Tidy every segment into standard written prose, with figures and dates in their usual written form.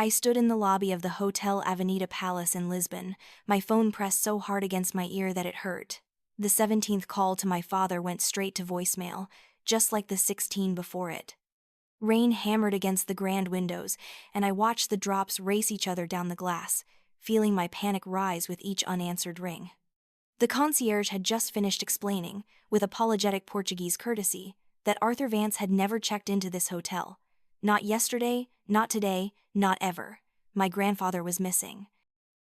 I stood in the lobby of the Hotel Avenida Palace in Lisbon, my phone pressed so hard against my ear that it hurt. The 17th call to my father went straight to voicemail, just like the 16 before it. Rain hammered against the grand windows, and I watched the drops race each other down the glass, feeling my panic rise with each unanswered ring. The concierge had just finished explaining, with apologetic Portuguese courtesy, that Arthur Vance had never checked into this hotel. Not yesterday, not today, not ever. My grandfather was missing.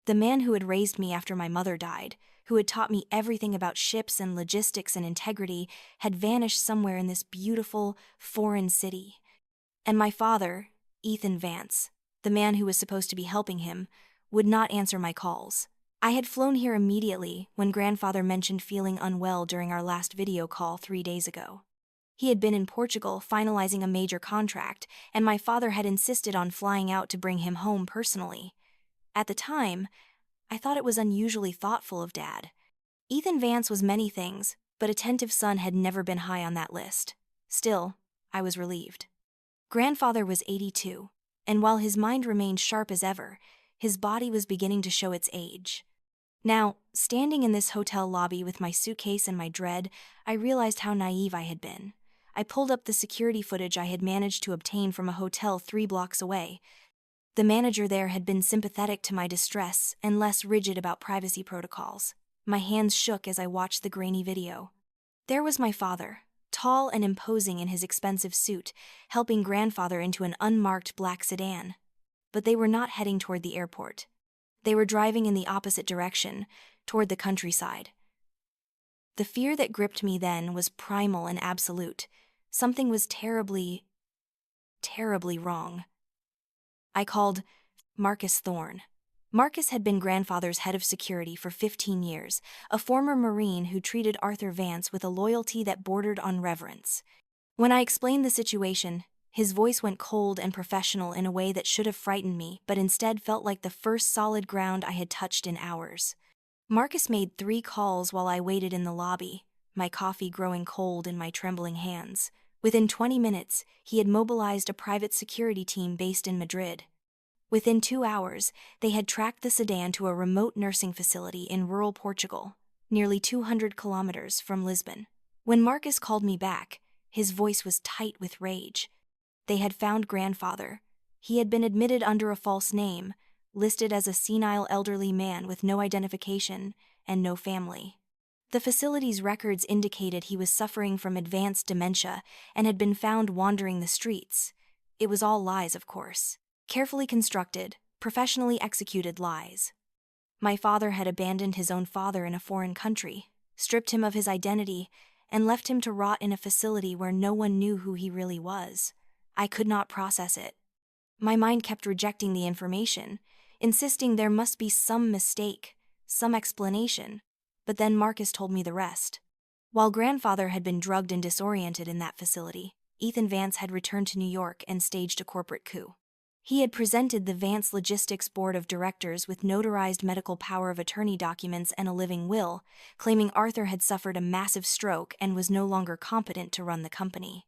The man who had raised me after my mother died, who had taught me everything about ships and logistics and integrity, had vanished somewhere in this beautiful, foreign city. And my father, Ethan Vance, the man who was supposed to be helping him, would not answer my calls. I had flown here immediately when grandfather mentioned feeling unwell during our last video call 3 days ago. He had been in Portugal finalizing a major contract, and my father had insisted on flying out to bring him home personally. At the time, I thought it was unusually thoughtful of Dad. Ethan Vance was many things, but attentive son had never been high on that list. Still, I was relieved. Grandfather was 82, and while his mind remained sharp as ever, his body was beginning to show its age. Now, standing in this hotel lobby with my suitcase and my dread, I realized how naive I had been. I pulled up the security footage I had managed to obtain from a hotel 3 blocks away. The manager there had been sympathetic to my distress and less rigid about privacy protocols. My hands shook as I watched the grainy video. There was my father, tall and imposing in his expensive suit, helping grandfather into an unmarked black sedan. But they were not heading toward the airport. They were driving in the opposite direction, toward the countryside. The fear that gripped me then was primal and absolute. Something was terribly, terribly wrong. I called Marcus Thorne. Marcus had been grandfather's head of security for 15 years, a former Marine who treated Arthur Vance with a loyalty that bordered on reverence. When I explained the situation, his voice went cold and professional in a way that should have frightened me, but instead felt like the first solid ground I had touched in hours. Marcus made 3 calls while I waited in the lobby, my coffee growing cold in my trembling hands. Within 20 minutes, he had mobilized a private security team based in Madrid. Within 2 hours, they had tracked the sedan to a remote nursing facility in rural Portugal, nearly 200 kilometers from Lisbon. When Marcus called me back, his voice was tight with rage. They had found grandfather. He had been admitted under a false name, listed as a senile elderly man with no identification and no family. The facility's records indicated he was suffering from advanced dementia and had been found wandering the streets. It was all lies, of course. Carefully constructed, professionally executed lies. My father had abandoned his own father in a foreign country, stripped him of his identity, and left him to rot in a facility where no one knew who he really was. I could not process it. My mind kept rejecting the information, insisting there must be some mistake, some explanation, but then Marcus told me the rest. While grandfather had been drugged and disoriented in that facility, Ethan Vance had returned to New York and staged a corporate coup. He had presented the Vance Logistics Board of Directors with notarized medical power of attorney documents and a living will, claiming Arthur had suffered a massive stroke and was no longer competent to run the company.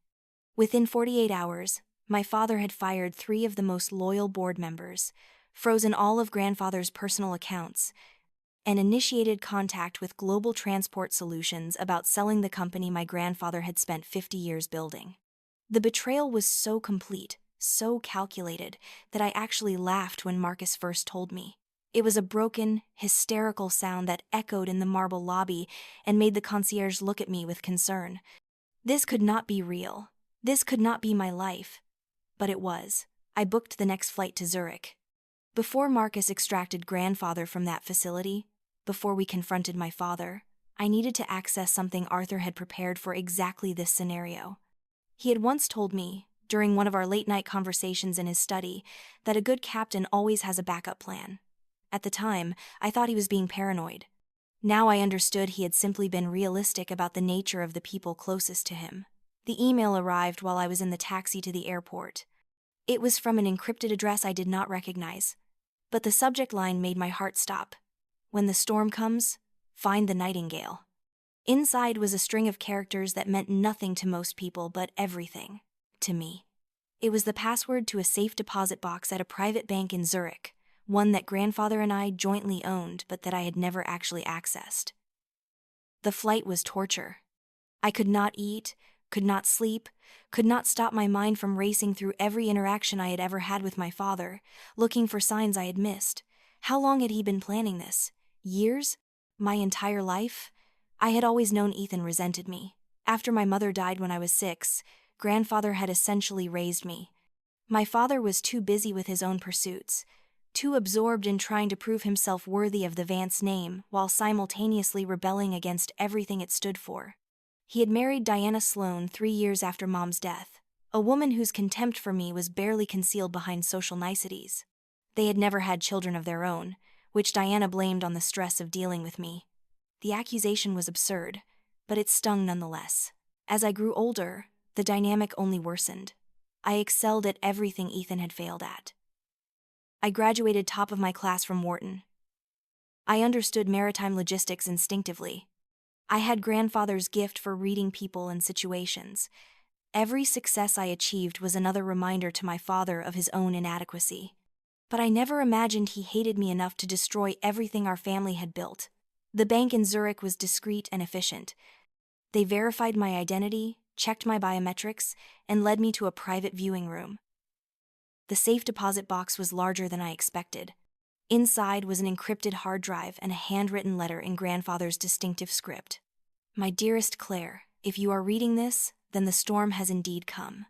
Within 48 hours, my father had fired 3 of the most loyal board members, frozen all of grandfather's personal accounts, and initiated contact with Global Transport Solutions about selling the company my grandfather had spent 50 years building. The betrayal was so complete, so calculated, that I actually laughed when Marcus first told me. It was a broken, hysterical sound that echoed in the marble lobby and made the concierge look at me with concern. This could not be real. This could not be my life. But it was. I booked the next flight to Zurich. Before Marcus extracted grandfather from that facility, before we confronted my father, I needed to access something Arthur had prepared for exactly this scenario. He had once told me, during one of our late-night conversations in his study, that a good captain always has a backup plan. At the time, I thought he was being paranoid. Now I understood he had simply been realistic about the nature of the people closest to him. The email arrived while I was in the taxi to the airport. It was from an encrypted address I did not recognize, but the subject line made my heart stop. When the storm comes, find the nightingale. Inside was a string of characters that meant nothing to most people but everything to me. It was the password to a safe deposit box at a private bank in Zurich, one that grandfather and I jointly owned but that I had never actually accessed. The flight was torture. I could not eat, could not sleep, could not stop my mind from racing through every interaction I had ever had with my father, looking for signs I had missed. How long had he been planning this? Years? My entire life? I had always known Ethan resented me. After my mother died when I was 6, grandfather had essentially raised me. My father was too busy with his own pursuits, too absorbed in trying to prove himself worthy of the Vance name while simultaneously rebelling against everything it stood for. He had married Diana Sloan 3 years after Mom's death, a woman whose contempt for me was barely concealed behind social niceties. They had never had children of their own, which Diana blamed on the stress of dealing with me. The accusation was absurd, but it stung nonetheless. As I grew older, the dynamic only worsened. I excelled at everything Ethan had failed at. I graduated top of my class from Wharton. I understood maritime logistics instinctively. I had grandfather's gift for reading people and situations. Every success I achieved was another reminder to my father of his own inadequacy. But I never imagined he hated me enough to destroy everything our family had built. The bank in Zurich was discreet and efficient. They verified my identity, checked my biometrics, and led me to a private viewing room. The safe deposit box was larger than I expected. Inside was an encrypted hard drive and a handwritten letter in grandfather's distinctive script. My dearest Claire, if you are reading this, then the storm has indeed come.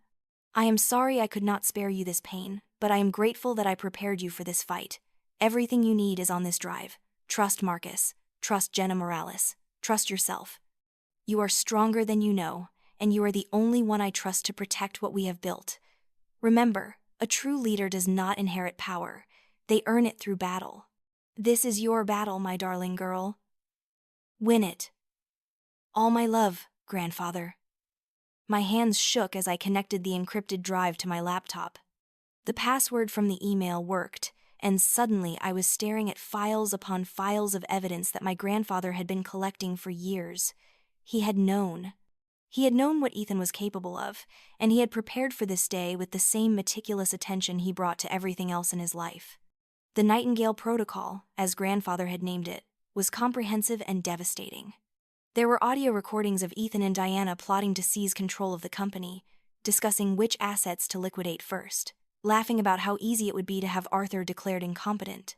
I am sorry I could not spare you this pain, but I am grateful that I prepared you for this fight. Everything you need is on this drive. Trust Marcus. Trust Jenna Morales. Trust yourself. You are stronger than you know, and you are the only one I trust to protect what we have built. Remember, a true leader does not inherit power. They earn it through battle. This is your battle, my darling girl. Win it. All my love, grandfather. My hands shook as I connected the encrypted drive to my laptop. The password from the email worked, and suddenly I was staring at files upon files of evidence that my grandfather had been collecting for years. He had known. He had known what Ethan was capable of, and he had prepared for this day with the same meticulous attention he brought to everything else in his life. The Nightingale Protocol, as grandfather had named it, was comprehensive and devastating. There were audio recordings of Ethan and Diana plotting to seize control of the company, discussing which assets to liquidate first, laughing about how easy it would be to have Arthur declared incompetent.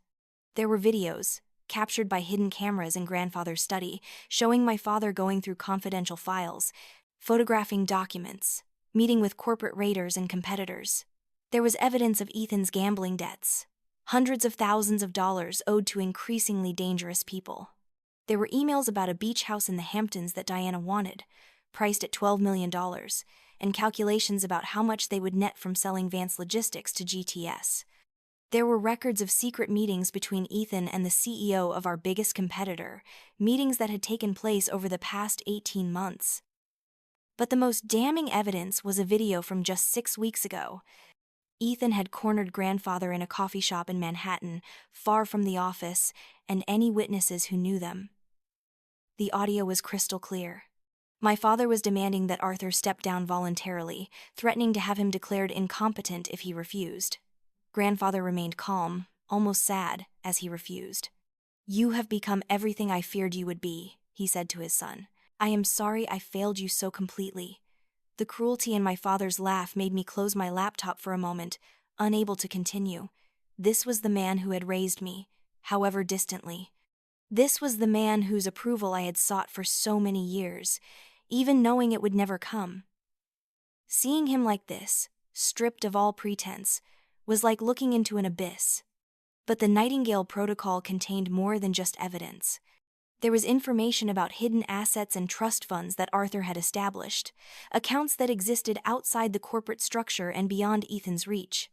There were videos, captured by hidden cameras in grandfather's study, showing my father going through confidential files, photographing documents, meeting with corporate raiders and competitors. There was evidence of Ethan's gambling debts, hundreds of thousands of dollars owed to increasingly dangerous people. There were emails about a beach house in the Hamptons that Diana wanted, priced at $12 million, and calculations about how much they would net from selling Vance Logistics to GTS. There were records of secret meetings between Ethan and the CEO of our biggest competitor, meetings that had taken place over the past 18 months. But the most damning evidence was a video from just 6 weeks ago. Ethan had cornered grandfather in a coffee shop in Manhattan, far from the office and any witnesses who knew them. The audio was crystal clear. My father was demanding that Arthur step down voluntarily, threatening to have him declared incompetent if he refused. Grandfather remained calm, almost sad, as he refused. "You have become everything I feared you would be," he said to his son. "I am sorry I failed you so completely." The cruelty in my father's laugh made me close my laptop for a moment, unable to continue. This was the man who had raised me, however distantly. This was the man whose approval I had sought for so many years, even knowing it would never come. Seeing him like this, stripped of all pretense, was like looking into an abyss. But the Nightingale Protocol contained more than just evidence. There was information about hidden assets and trust funds that Arthur had established, accounts that existed outside the corporate structure and beyond Ethan's reach.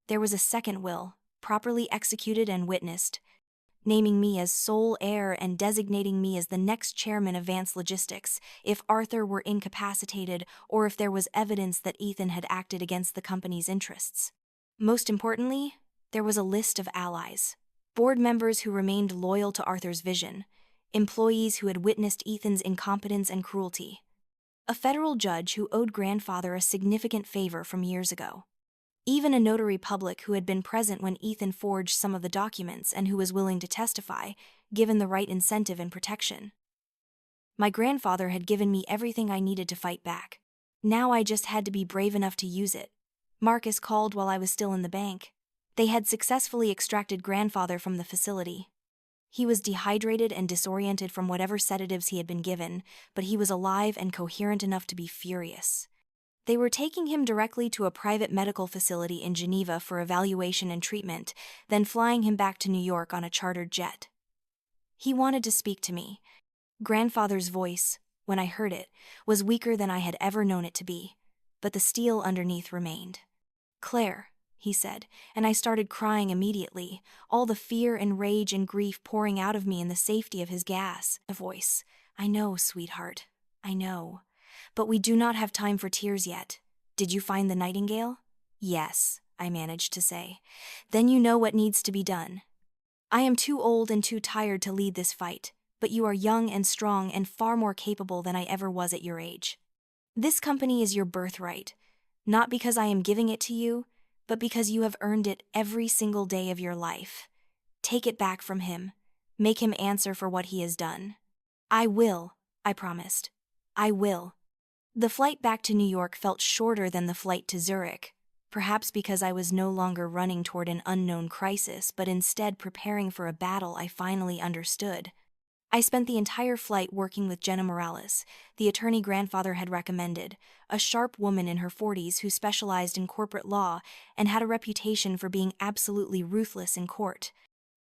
There was a second will, properly executed and witnessed, naming me as sole heir and designating me as the next chairman of Vance Logistics if Arthur were incapacitated or if there was evidence that Ethan had acted against the company's interests. Most importantly, there was a list of allies, board members who remained loyal to Arthur's vision, employees who had witnessed Ethan's incompetence and cruelty, a federal judge who owed grandfather a significant favor from years ago. Even a notary public who had been present when Ethan forged some of the documents and who was willing to testify, given the right incentive and protection. My grandfather had given me everything I needed to fight back. Now I just had to be brave enough to use it. Marcus called while I was still in the bank. They had successfully extracted grandfather from the facility. He was dehydrated and disoriented from whatever sedatives he had been given, but he was alive and coherent enough to be furious. They were taking him directly to a private medical facility in Geneva for evaluation and treatment, then flying him back to New York on a chartered jet. He wanted to speak to me. Grandfather's voice, when I heard it, was weaker than I had ever known it to be, but the steel underneath remained. "Claire," he said, and I started crying immediately, all the fear and rage and grief pouring out of me in the safety of his voice. "I know, sweetheart, I know. But we do not have time for tears yet. Did you find the nightingale?" "Yes," I managed to say. "Then you know what needs to be done. I am too old and too tired to lead this fight, but you are young and strong and far more capable than I ever was at your age. This company is your birthright, not because I am giving it to you, but because you have earned it every single day of your life. Take it back from him. Make him answer for what he has done." "I will," I promised. "I will." The flight back to New York felt shorter than the flight to Zurich, perhaps because I was no longer running toward an unknown crisis, but instead preparing for a battle I finally understood. I spent the entire flight working with Jenna Morales, the attorney grandfather had recommended, a sharp woman in her 40s who specialized in corporate law and had a reputation for being absolutely ruthless in court.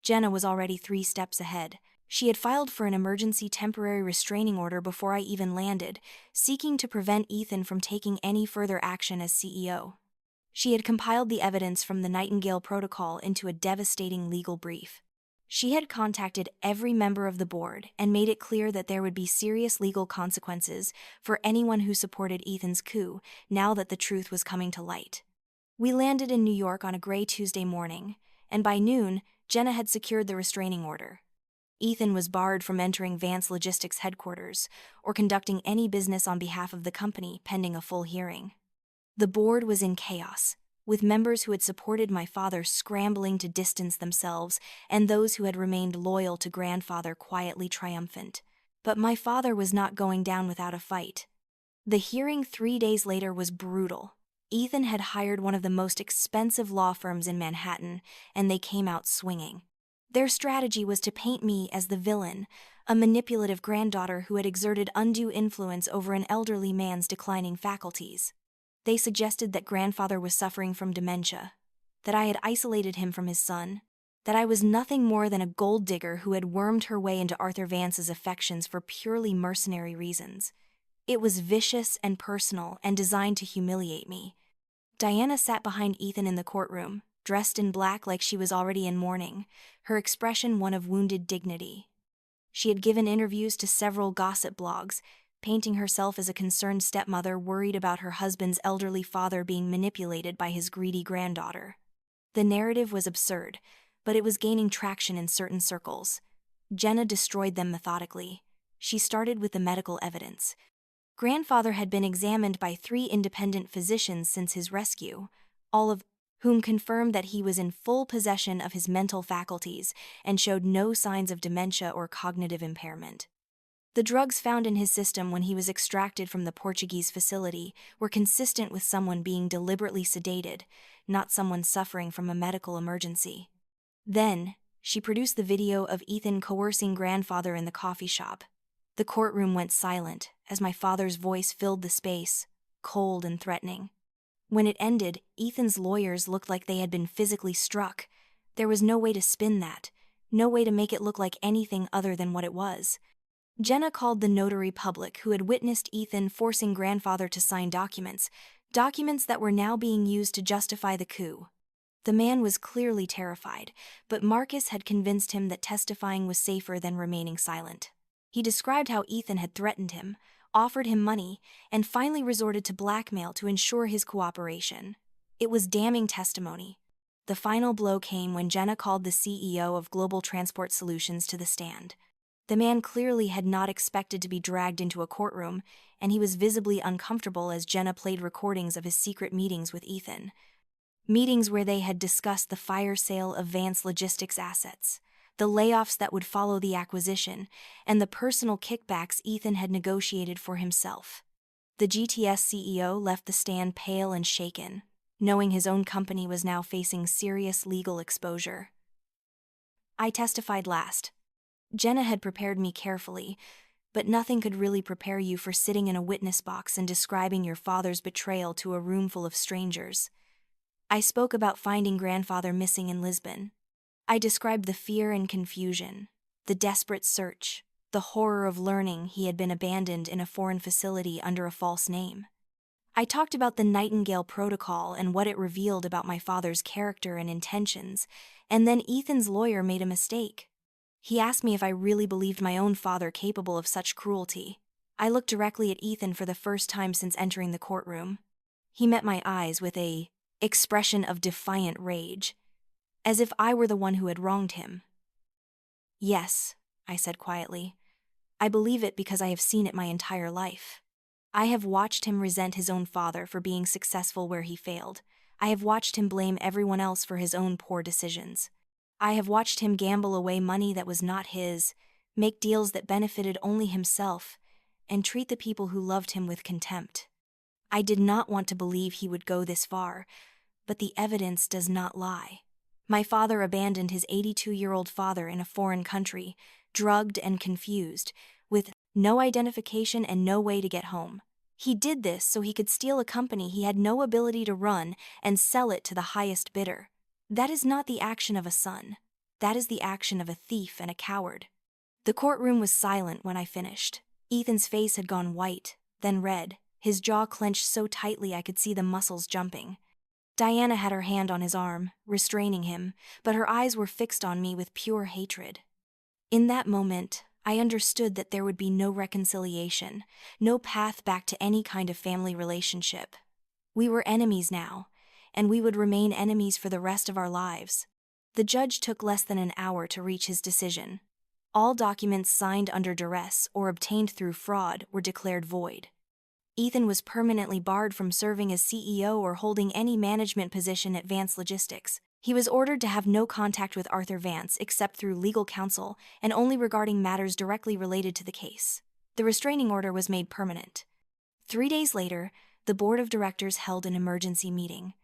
Jenna was already 3 steps ahead. She had filed for an emergency temporary restraining order before I even landed, seeking to prevent Ethan from taking any further action as CEO. She had compiled the evidence from the Nightingale Protocol into a devastating legal brief. She had contacted every member of the board and made it clear that there would be serious legal consequences for anyone who supported Ethan's coup now that the truth was coming to light. We landed in New York on a gray Tuesday morning, and by noon, Jenna had secured the restraining order. Ethan was barred from entering Vance Logistics headquarters or conducting any business on behalf of the company pending a full hearing. The board was in chaos, with members who had supported my father scrambling to distance themselves and those who had remained loyal to grandfather quietly triumphant. But my father was not going down without a fight. The hearing 3 days later was brutal. Ethan had hired one of the most expensive law firms in Manhattan, and they came out swinging. Their strategy was to paint me as the villain, a manipulative granddaughter who had exerted undue influence over an elderly man's declining faculties. They suggested that grandfather was suffering from dementia, that I had isolated him from his son, that I was nothing more than a gold digger who had wormed her way into Arthur Vance's affections for purely mercenary reasons. It was vicious and personal and designed to humiliate me. Diana sat behind Ethan in the courtroom, dressed in black like she was already in mourning, her expression one of wounded dignity. She had given interviews to several gossip blogs, painting herself as a concerned stepmother worried about her husband's elderly father being manipulated by his greedy granddaughter. The narrative was absurd, but it was gaining traction in certain circles. Jenna destroyed them methodically. She started with the medical evidence. Grandfather had been examined by 3 independent physicians since his rescue, all of whom confirmed that he was in full possession of his mental faculties and showed no signs of dementia or cognitive impairment. The drugs found in his system when he was extracted from the Portuguese facility were consistent with someone being deliberately sedated, not someone suffering from a medical emergency. Then, she produced the video of Ethan coercing grandfather in the coffee shop. The courtroom went silent as my father's voice filled the space, cold and threatening. When it ended, Ethan's lawyers looked like they had been physically struck. There was no way to spin that, no way to make it look like anything other than what it was. Jenna called the notary public who had witnessed Ethan forcing grandfather to sign documents that were now being used to justify the coup. The man was clearly terrified, but Marcus had convinced him that testifying was safer than remaining silent. He described how Ethan had threatened him, offered him money, and finally resorted to blackmail to ensure his cooperation. It was damning testimony. The final blow came when Jenna called the CEO of Global Transport Solutions to the stand. The man clearly had not expected to be dragged into a courtroom, and he was visibly uncomfortable as Jenna played recordings of his secret meetings with Ethan. Meetings where they had discussed the fire sale of Vance Logistics assets, the layoffs that would follow the acquisition, and the personal kickbacks Ethan had negotiated for himself. The GTS CEO left the stand pale and shaken, knowing his own company was now facing serious legal exposure. I testified last. Jenna had prepared me carefully, but nothing could really prepare you for sitting in a witness box and describing your father's betrayal to a room full of strangers. I spoke about finding grandfather missing in Lisbon. I described the fear and confusion, the desperate search, the horror of learning he had been abandoned in a foreign facility under a false name. I talked about the Nightingale Protocol and what it revealed about my father's character and intentions, and then Ethan's lawyer made a mistake. He asked me if I really believed my own father capable of such cruelty. I looked directly at Ethan for the first time since entering the courtroom. He met my eyes with an expression of defiant rage, as if I were the one who had wronged him. "Yes," I said quietly. "I believe it because I have seen it my entire life. I have watched him resent his own father for being successful where he failed. I have watched him blame everyone else for his own poor decisions. I have watched him gamble away money that was not his, make deals that benefited only himself, and treat the people who loved him with contempt. I did not want to believe he would go this far, but the evidence does not lie. My father abandoned his 82-year-old father in a foreign country, drugged and confused, with no identification and no way to get home. He did this so he could steal a company he had no ability to run and sell it to the highest bidder. That is not the action of a son. That is the action of a thief and a coward." The courtroom was silent when I finished. Ethan's face had gone white, then red, his jaw clenched so tightly I could see the muscles jumping. Diana had her hand on his arm, restraining him, but her eyes were fixed on me with pure hatred. In that moment, I understood that there would be no reconciliation, no path back to any kind of family relationship. We were enemies now, and we would remain enemies for the rest of our lives. The judge took less than an hour to reach his decision. All documents signed under duress or obtained through fraud were declared void. Ethan was permanently barred from serving as CEO or holding any management position at Vance Logistics. He was ordered to have no contact with Arthur Vance except through legal counsel and only regarding matters directly related to the case. The restraining order was made permanent. 3 days later, the board of directors held an emergency meeting.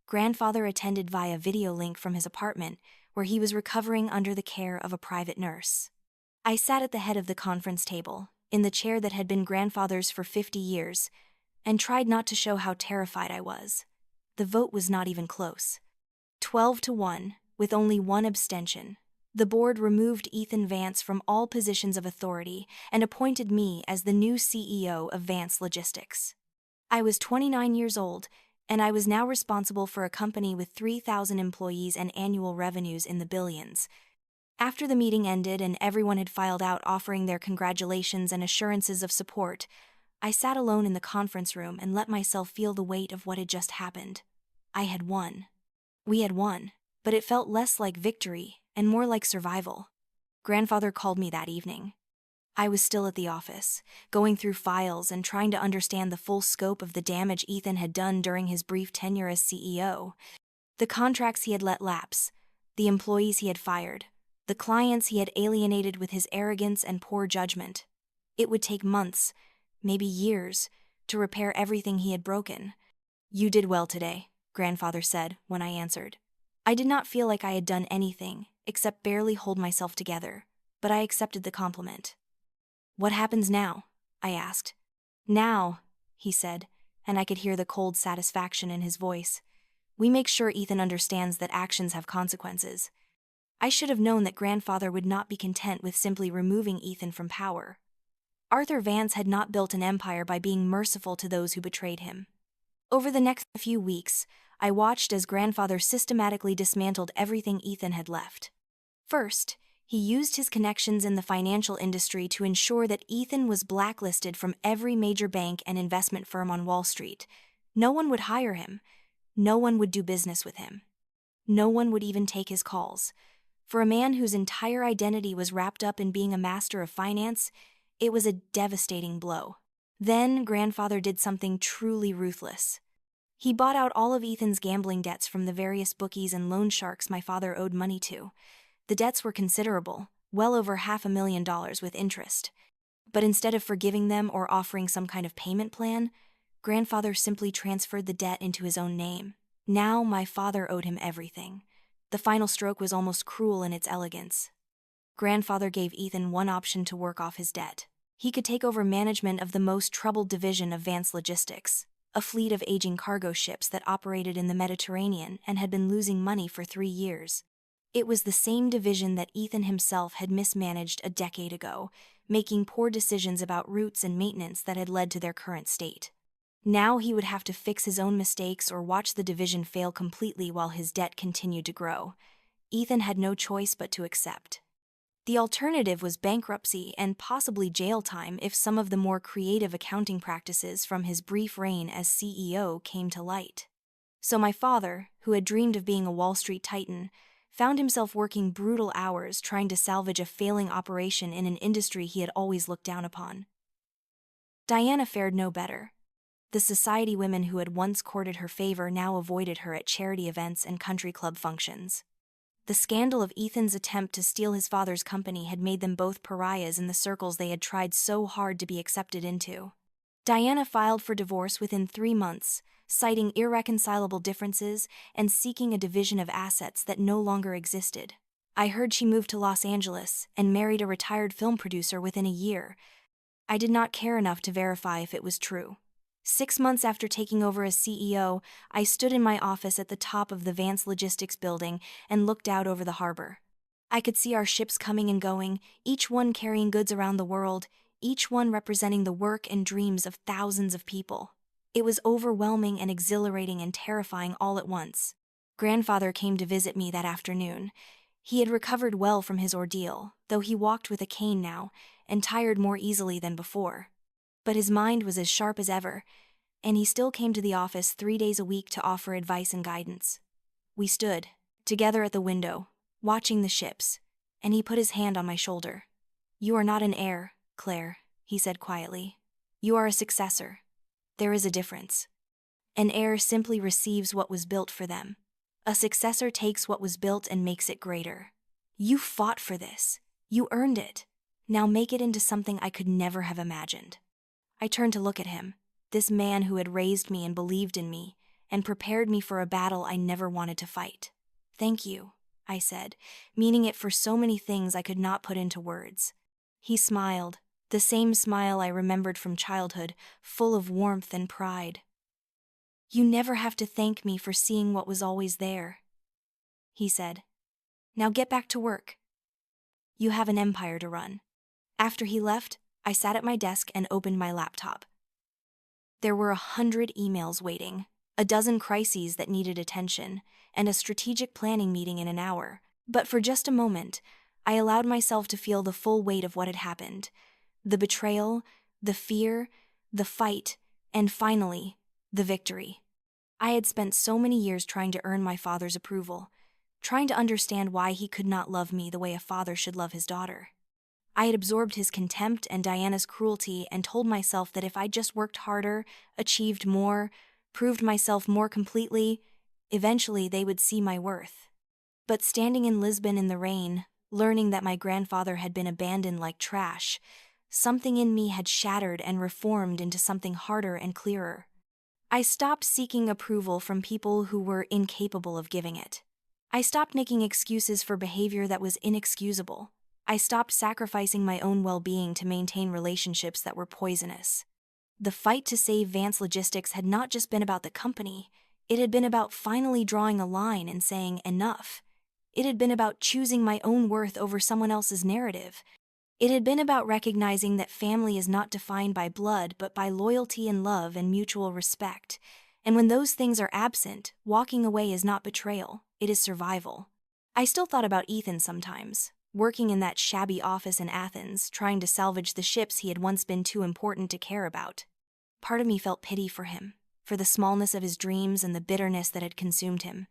Grandfather attended via video link from his apartment, where he was recovering under the care of a private nurse. I sat at the head of the conference table, in the chair that had been grandfather's for 50 years, and tried not to show how terrified I was. The vote was not even close. 12-1, with only one abstention. The board removed Ethan Vance from all positions of authority and appointed me as the new CEO of Vance Logistics. I was 29 years old, and I was now responsible for a company with 3,000 employees and annual revenues in the billions. After the meeting ended and everyone had filed out offering their congratulations and assurances of support, I sat alone in the conference room and let myself feel the weight of what had just happened. I had won. We had won, but it felt less like victory and more like survival. Grandfather called me that evening. I was still at the office, going through files and trying to understand the full scope of the damage Ethan had done during his brief tenure as CEO. The contracts he had let lapse, the employees he had fired, the clients he had alienated with his arrogance and poor judgment. It would take months, maybe years, to repair everything he had broken. "You did well today," Grandfather said when I answered. I did not feel like I had done anything, except barely hold myself together, but I accepted the compliment. "What happens now?" I asked. "Now," he said, and I could hear the cold satisfaction in his voice. "We make sure Ethan understands that actions have consequences." I should have known that Grandfather would not be content with simply removing Ethan from power. Arthur Vance had not built an empire by being merciful to those who betrayed him. Over the next few weeks, I watched as Grandfather systematically dismantled everything Ethan had left. First, he used his connections in the financial industry to ensure that Ethan was blacklisted from every major bank and investment firm on Wall Street. No one would hire him. No one would do business with him. No one would even take his calls. For a man whose entire identity was wrapped up in being a master of finance, it was a devastating blow. Then Grandfather did something truly ruthless. He bought out all of Ethan's gambling debts from the various bookies and loan sharks my father owed money to. The debts were considerable, well over $500,000 with interest. But instead of forgiving them or offering some kind of payment plan, grandfather simply transferred the debt into his own name. Now my father owed him everything. The final stroke was almost cruel in its elegance. Grandfather gave Ethan one option to work off his debt. He could take over management of the most troubled division of Vance Logistics, a fleet of aging cargo ships that operated in the Mediterranean and had been losing money for 3 years. It was the same division that Ethan himself had mismanaged a decade ago, making poor decisions about routes and maintenance that had led to their current state. Now he would have to fix his own mistakes or watch the division fail completely while his debt continued to grow. Ethan had no choice but to accept. The alternative was bankruptcy and possibly jail time if some of the more creative accounting practices from his brief reign as CEO came to light. So my father, who had dreamed of being a Wall Street titan, found himself working brutal hours trying to salvage a failing operation in an industry he had always looked down upon. Diana fared no better. The society women who had once courted her favor now avoided her at charity events and country club functions. The scandal of Ethan's attempt to steal his father's company had made them both pariahs in the circles they had tried so hard to be accepted into. Diana filed for divorce within 3 months, citing irreconcilable differences and seeking a division of assets that no longer existed. I heard she moved to Los Angeles and married a retired film producer within a year. I did not care enough to verify if it was true. 6 months after taking over as CEO, I stood in my office at the top of the Vance Logistics building and looked out over the harbor. I could see our ships coming and going, each one carrying goods around the world, each one representing the work and dreams of thousands of people. It was overwhelming and exhilarating and terrifying all at once. Grandfather came to visit me that afternoon. He had recovered well from his ordeal, though he walked with a cane now, and tired more easily than before. But his mind was as sharp as ever, and he still came to the office 3 days a week to offer advice and guidance. We stood, together at the window, watching the ships, and he put his hand on my shoulder. "You are not an heir, Claire," he said quietly. "You are a successor. There is a difference. An heir simply receives what was built for them. A successor takes what was built and makes it greater. You fought for this. You earned it. Now make it into something I could never have imagined." I turned to look at him, this man who had raised me and believed in me, and prepared me for a battle I never wanted to fight. "Thank you," I said, meaning it for so many things I could not put into words. He smiled, the same smile I remembered from childhood, full of warmth and pride. "You never have to thank me for seeing what was always there," he said. "Now get back to work. You have an empire to run." After he left, I sat at my desk and opened my laptop. There were 100 emails waiting, a dozen crises that needed attention, and a strategic planning meeting in an hour. But for just a moment, I allowed myself to feel the full weight of what had happened. The betrayal, the fear, the fight, and finally, the victory. I had spent so many years trying to earn my father's approval, trying to understand why he could not love me the way a father should love his daughter. I had absorbed his contempt and Diana's cruelty and told myself that if I just worked harder, achieved more, proved myself more completely, eventually they would see my worth. But standing in Lisbon in the rain, learning that my grandfather had been abandoned like trash, something in me had shattered and reformed into something harder and clearer. I stopped seeking approval from people who were incapable of giving it. I stopped making excuses for behavior that was inexcusable. I stopped sacrificing my own well-being to maintain relationships that were poisonous. The fight to save Vance Logistics had not just been about the company, it had been about finally drawing a line and saying enough. It had been about choosing my own worth over someone else's narrative. It had been about recognizing that family is not defined by blood but by loyalty and love and mutual respect. And when those things are absent, walking away is not betrayal, it is survival. I still thought about Ethan sometimes, working in that shabby office in Athens, trying to salvage the ships he had once been too important to care about. Part of me felt pity for him, for the smallness of his dreams and the bitterness that had consumed him.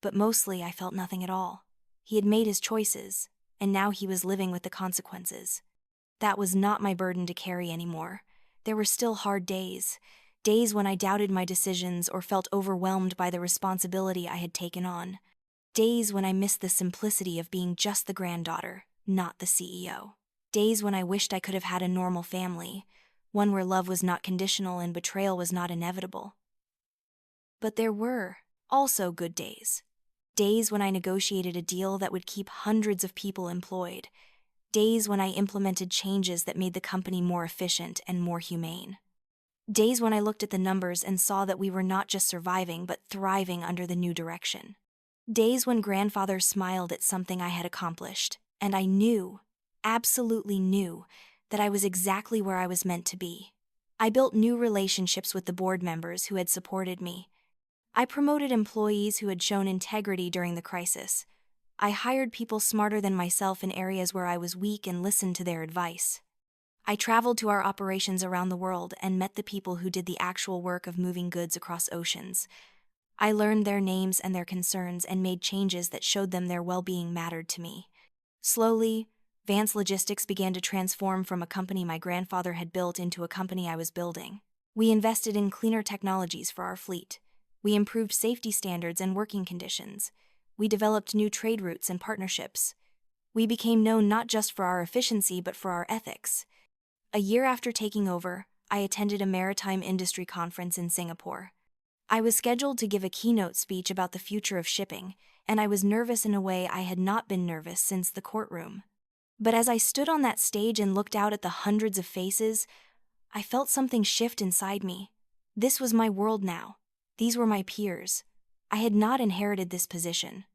But mostly I felt nothing at all. He had made his choices, and now he was living with the consequences. That was not my burden to carry anymore. There were still hard days, Days when I doubted my decisions or felt overwhelmed by the responsibility I had taken on. Days when I missed the simplicity of being just the granddaughter, not the CEO. Days when I wished I could have had a normal family, one where love was not conditional and betrayal was not inevitable. But there were also good days. Days when I negotiated a deal that would keep hundreds of people employed. Days when I implemented changes that made the company more efficient and more humane. Days when I looked at the numbers and saw that we were not just surviving but thriving under the new direction. Days when grandfather smiled at something I had accomplished, and I knew, absolutely knew, that I was exactly where I was meant to be. I built new relationships with the board members who had supported me. I promoted employees who had shown integrity during the crisis. I hired people smarter than myself in areas where I was weak and listened to their advice. I traveled to our operations around the world and met the people who did the actual work of moving goods across oceans. I learned their names and their concerns and made changes that showed them their well-being mattered to me. Slowly, Vance Logistics began to transform from a company my grandfather had built into a company I was building. We invested in cleaner technologies for our fleet. We improved safety standards and working conditions. We developed new trade routes and partnerships. We became known not just for our efficiency but for our ethics. A year after taking over, I attended a maritime industry conference in Singapore. I was scheduled to give a keynote speech about the future of shipping, and I was nervous in a way I had not been nervous since the courtroom. But as I stood on that stage and looked out at the hundreds of faces, I felt something shift inside me. This was my world now. These were my peers. I had not inherited this position.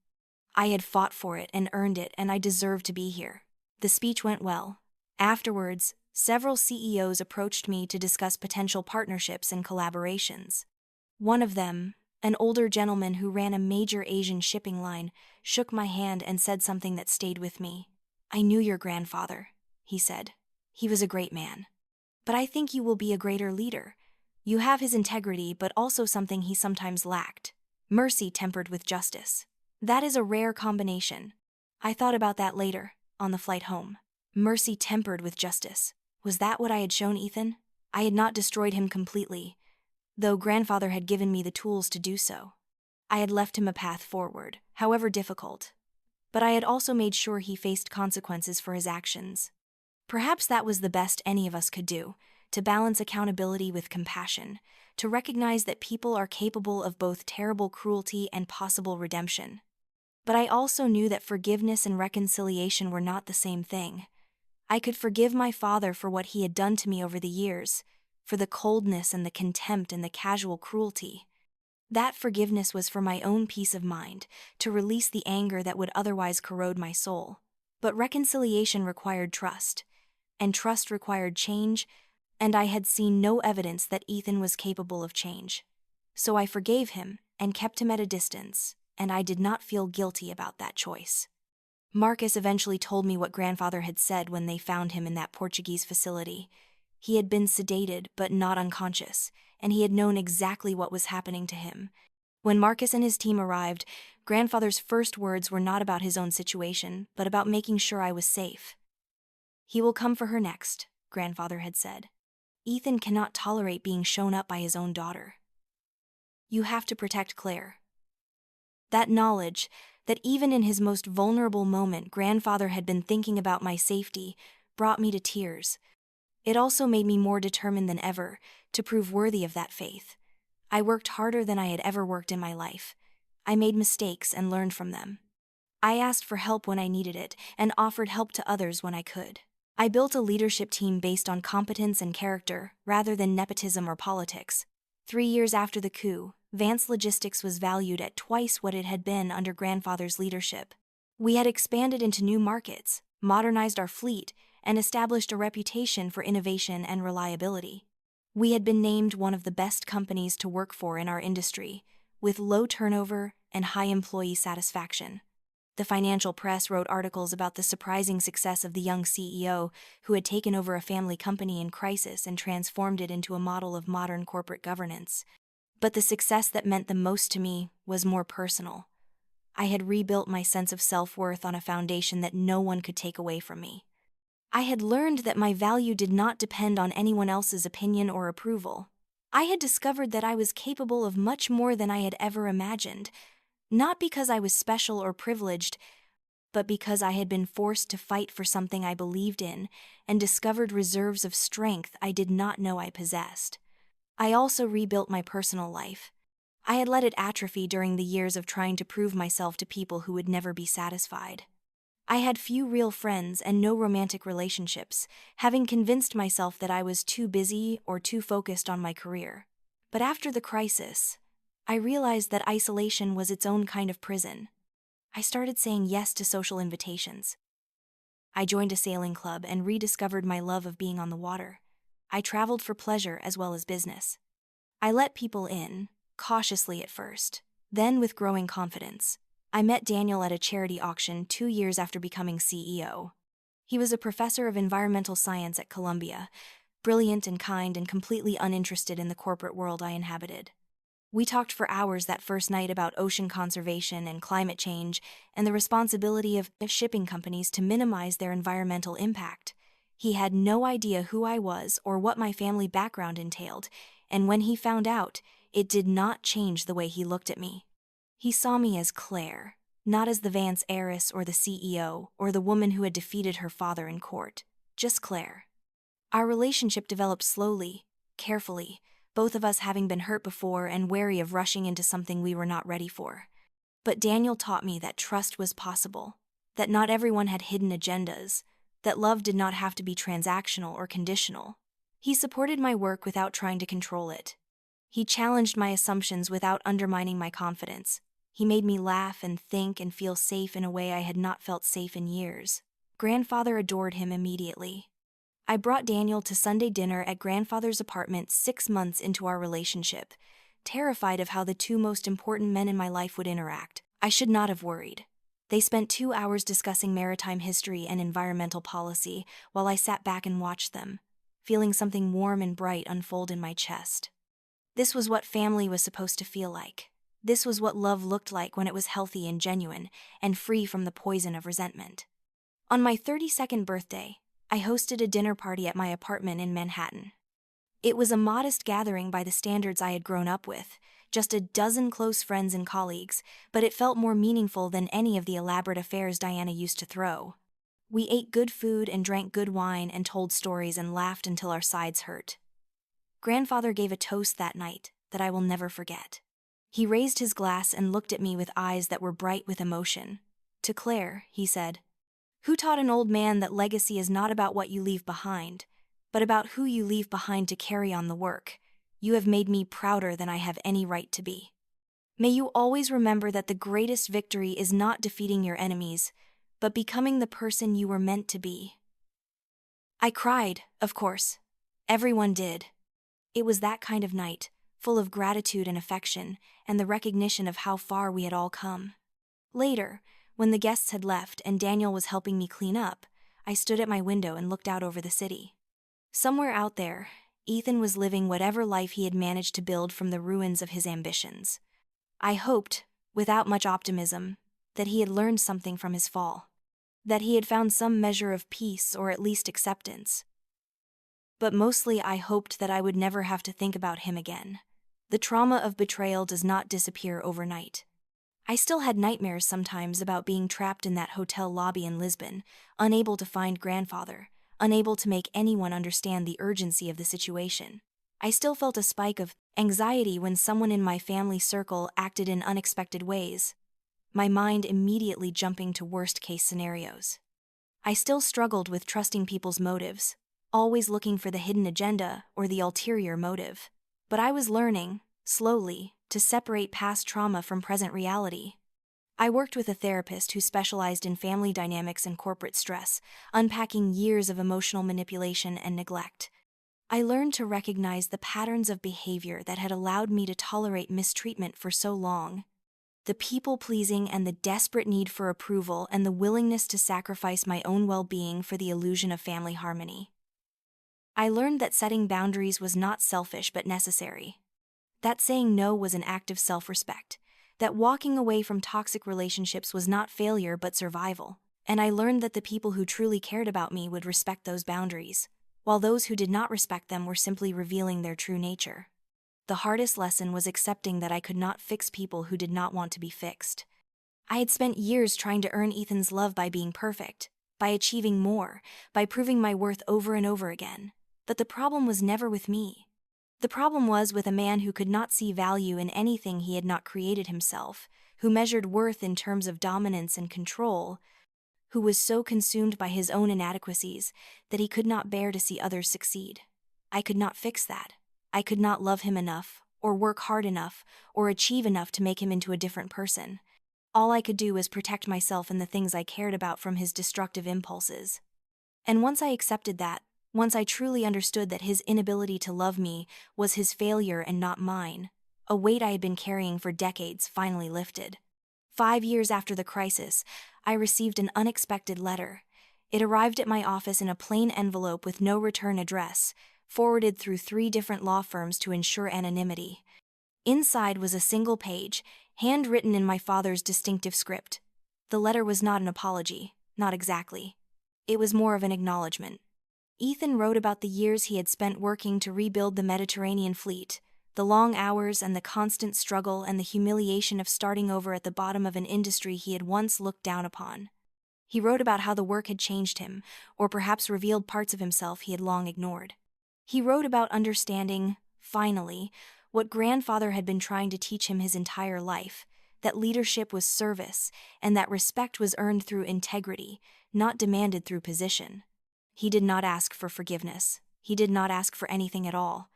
I had fought for it and earned it, and I deserved to be here. The speech went well. Afterwards, several CEOs approached me to discuss potential partnerships and collaborations. One of them, an older gentleman who ran a major Asian shipping line, shook my hand and said something that stayed with me. "I knew your grandfather," he said. "He was a great man. But I think you will be a greater leader. You have his integrity, but also something he sometimes lacked: mercy tempered with justice. That is a rare combination." I thought about that later, on the flight home. Mercy tempered with justice. Was that what I had shown Ethan? I had not destroyed him completely, though grandfather had given me the tools to do so. I had left him a path forward, however difficult. But I had also made sure he faced consequences for his actions. Perhaps that was the best any of us could do, to balance accountability with compassion, to recognize that people are capable of both terrible cruelty and possible redemption. But I also knew that forgiveness and reconciliation were not the same thing. I could forgive my father for what he had done to me over the years, for the coldness and the contempt and the casual cruelty. That forgiveness was for my own peace of mind, to release the anger that would otherwise corrode my soul. But reconciliation required trust, and trust required change, and I had seen no evidence that Ethan was capable of change. So I forgave him and kept him at a distance, and I did not feel guilty about that choice. Marcus eventually told me what grandfather had said when they found him in that Portuguese facility. He had been sedated but not unconscious, and he had known exactly what was happening to him. When Marcus and his team arrived, grandfather's first words were not about his own situation, but about making sure I was safe. "He will come for her next," grandfather had said. "Ethan cannot tolerate being shown up by his own daughter. You have to protect Claire." That knowledge, that even in his most vulnerable moment grandfather had been thinking about my safety, brought me to tears. It also made me more determined than ever to prove worthy of that faith. I worked harder than I had ever worked in my life. I made mistakes and learned from them. I asked for help when I needed it and offered help to others when I could. I built a leadership team based on competence and character rather than nepotism or politics. 3 years after the coup, Vance Logistics was valued at twice what it had been under grandfather's leadership. We had expanded into new markets, modernized our fleet, and established a reputation for innovation and reliability. We had been named one of the best companies to work for in our industry, with low turnover and high employee satisfaction. The financial press wrote articles about the surprising success of the young CEO who had taken over a family company in crisis and transformed it into a model of modern corporate governance. But the success that meant the most to me was more personal. I had rebuilt my sense of self-worth on a foundation that no one could take away from me. I had learned that my value did not depend on anyone else's opinion or approval. I had discovered that I was capable of much more than I had ever imagined, not because I was special or privileged, but because I had been forced to fight for something I believed in and discovered reserves of strength I did not know I possessed. I also rebuilt my personal life. I had let it atrophy during the years of trying to prove myself to people who would never be satisfied. I had few real friends and no romantic relationships, having convinced myself that I was too busy or too focused on my career. But after the crisis, I realized that isolation was its own kind of prison. I started saying yes to social invitations. I joined a sailing club and rediscovered my love of being on the water. I traveled for pleasure as well as business. I let people in, cautiously at first, then with growing confidence. I met Daniel at a charity auction 2 years after becoming CEO. He was a professor of environmental science at Columbia, brilliant and kind and completely uninterested in the corporate world I inhabited. We talked for hours that first night about ocean conservation and climate change and the responsibility of shipping companies to minimize their environmental impact. He had no idea who I was or what my family background entailed, and when he found out, it did not change the way he looked at me. He saw me as Claire, not as the Vance heiress or the CEO or the woman who had defeated her father in court, just Claire. Our relationship developed slowly, carefully, both of us having been hurt before and wary of rushing into something we were not ready for. But Daniel taught me that trust was possible, that not everyone had hidden agendas, that love did not have to be transactional or conditional. He supported my work without trying to control it. He challenged my assumptions without undermining my confidence. He made me laugh and think and feel safe in a way I had not felt safe in years. Grandfather adored him immediately. I brought Daniel to Sunday dinner at grandfather's apartment 6 months into our relationship, terrified of how the two most important men in my life would interact. I should not have worried. They spent 2 hours discussing maritime history and environmental policy while I sat back and watched them, feeling something warm and bright unfold in my chest. This was what family was supposed to feel like. This was what love looked like when it was healthy and genuine, and free from the poison of resentment. On my 32nd birthday, I hosted a dinner party at my apartment in Manhattan. It was a modest gathering by the standards I had grown up with, just a dozen close friends and colleagues, but it felt more meaningful than any of the elaborate affairs Diana used to throw. We ate good food and drank good wine and told stories and laughed until our sides hurt. Grandfather gave a toast that night that I will never forget. He raised his glass and looked at me with eyes that were bright with emotion. To Claire, he said, "Who taught an old man that legacy is not about what you leave behind, but about who you leave behind to carry on the work? You have made me prouder than I have any right to be. May you always remember that the greatest victory is not defeating your enemies, but becoming the person you were meant to be." I cried, of course. Everyone did. It was that kind of night, full of gratitude and affection, and the recognition of how far we had all come. Later, when the guests had left and Daniel was helping me clean up, I stood at my window and looked out over the city. Somewhere out there, Ethan was living whatever life he had managed to build from the ruins of his ambitions. I hoped, without much optimism, that he had learned something from his fall, that he had found some measure of peace or at least acceptance. But mostly I hoped that I would never have to think about him again. The trauma of betrayal does not disappear overnight. I still had nightmares sometimes about being trapped in that hotel lobby in Lisbon, unable to find grandfather, unable to make anyone understand the urgency of the situation. I still felt a spike of anxiety when someone in my family circle acted in unexpected ways, my mind immediately jumping to worst-case scenarios. I still struggled with trusting people's motives, always looking for the hidden agenda or the ulterior motive. But I was learning, slowly, to separate past trauma from present reality. I worked with a therapist who specialized in family dynamics and corporate stress, unpacking years of emotional manipulation and neglect. I learned to recognize the patterns of behavior that had allowed me to tolerate mistreatment for so long. The people-pleasing and the desperate need for approval and the willingness to sacrifice my own well-being for the illusion of family harmony. I learned that setting boundaries was not selfish but necessary. That saying no was an act of self-respect. That walking away from toxic relationships was not failure but survival. And I learned that the people who truly cared about me would respect those boundaries, while those who did not respect them were simply revealing their true nature. The hardest lesson was accepting that I could not fix people who did not want to be fixed. I had spent years trying to earn Ethan's love by being perfect, by achieving more, by proving my worth over and over again. But the problem was never with me. The problem was with a man who could not see value in anything he had not created himself, who measured worth in terms of dominance and control, who was so consumed by his own inadequacies that he could not bear to see others succeed. I could not fix that. I could not love him enough, or work hard enough, or achieve enough to make him into a different person. All I could do was protect myself and the things I cared about from his destructive impulses. And once I accepted that, once I truly understood that his inability to love me was his failure and not mine, a weight I had been carrying for decades finally lifted. 5 years after the crisis, I received an unexpected letter. It arrived at my office in a plain envelope with no return address, forwarded through 3 different law firms to ensure anonymity. Inside was a single page, handwritten in my father's distinctive script. The letter was not an apology, not exactly. It was more of an acknowledgement. Ethan wrote about the years he had spent working to rebuild the Mediterranean fleet, the long hours and the constant struggle and the humiliation of starting over at the bottom of an industry he had once looked down upon. He wrote about how the work had changed him, or perhaps revealed parts of himself he had long ignored. He wrote about understanding, finally, what grandfather had been trying to teach him his entire life, that leadership was service, and that respect was earned through integrity, not demanded through position. He did not ask for forgiveness. He did not ask for anything at all.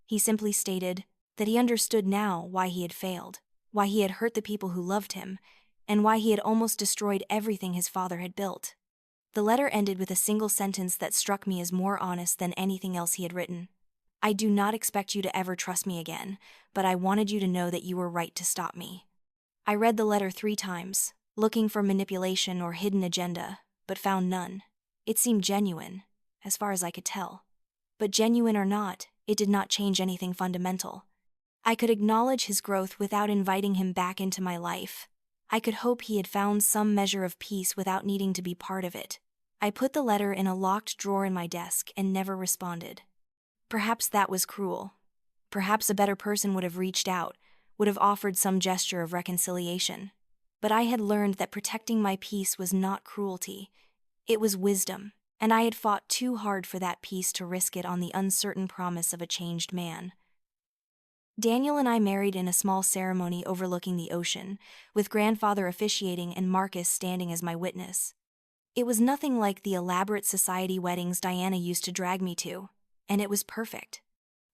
He simply stated that he understood now why he had failed, why he had hurt the people who loved him, and why he had almost destroyed everything his father had built. The letter ended with a single sentence that struck me as more honest than anything else he had written. I do not expect you to ever trust me again, but I wanted you to know that you were right to stop me. I read the letter 3 times, looking for manipulation or hidden agenda, but found none. It seemed genuine, as far as I could tell. But genuine or not, it did not change anything fundamental. I could acknowledge his growth without inviting him back into my life. I could hope he had found some measure of peace without needing to be part of it. I put the letter in a locked drawer in my desk and never responded. Perhaps that was cruel. Perhaps a better person would have reached out, would have offered some gesture of reconciliation. But I had learned that protecting my peace was not cruelty. It was wisdom, and I had fought too hard for that peace to risk it on the uncertain promise of a changed man. Daniel and I married in a small ceremony overlooking the ocean, with grandfather officiating and Marcus standing as my witness. It was nothing like the elaborate society weddings Diana used to drag me to, and it was perfect.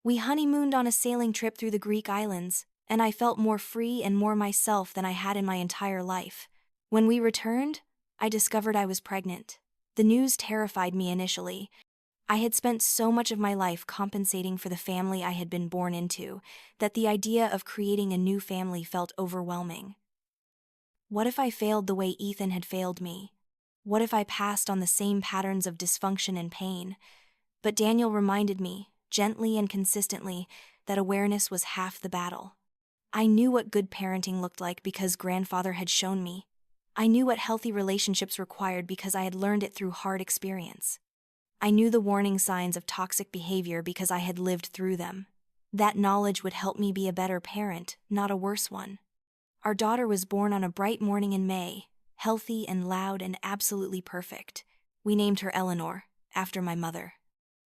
We honeymooned on a sailing trip through the Greek islands, and I felt more free and more myself than I had in my entire life. When we returned, I discovered I was pregnant. The news terrified me initially. I had spent so much of my life compensating for the family I had been born into that the idea of creating a new family felt overwhelming. What if I failed the way Ethan had failed me? What if I passed on the same patterns of dysfunction and pain? But Daniel reminded me, gently and consistently, that awareness was half the battle. I knew what good parenting looked like because grandfather had shown me. I knew what healthy relationships required because I had learned it through hard experience. I knew the warning signs of toxic behavior because I had lived through them. That knowledge would help me be a better parent, not a worse one. Our daughter was born on a bright morning in May, healthy and loud and absolutely perfect. We named her Eleanor, after my mother.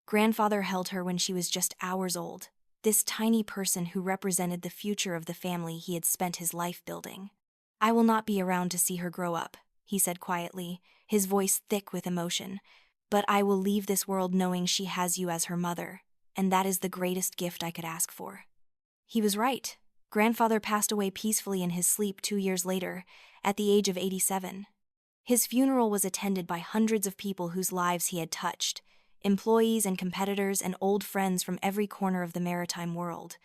Grandfather held her when she was just hours old, this tiny person who represented the future of the family he had spent his life building. I will not be around to see her grow up, he said quietly, his voice thick with emotion, but I will leave this world knowing she has you as her mother, and that is the greatest gift I could ask for. He was right. Grandfather passed away peacefully in his sleep 2 years later, at the age of 87. His funeral was attended by hundreds of people whose lives he had touched, employees and competitors and old friends from every corner of the maritime world.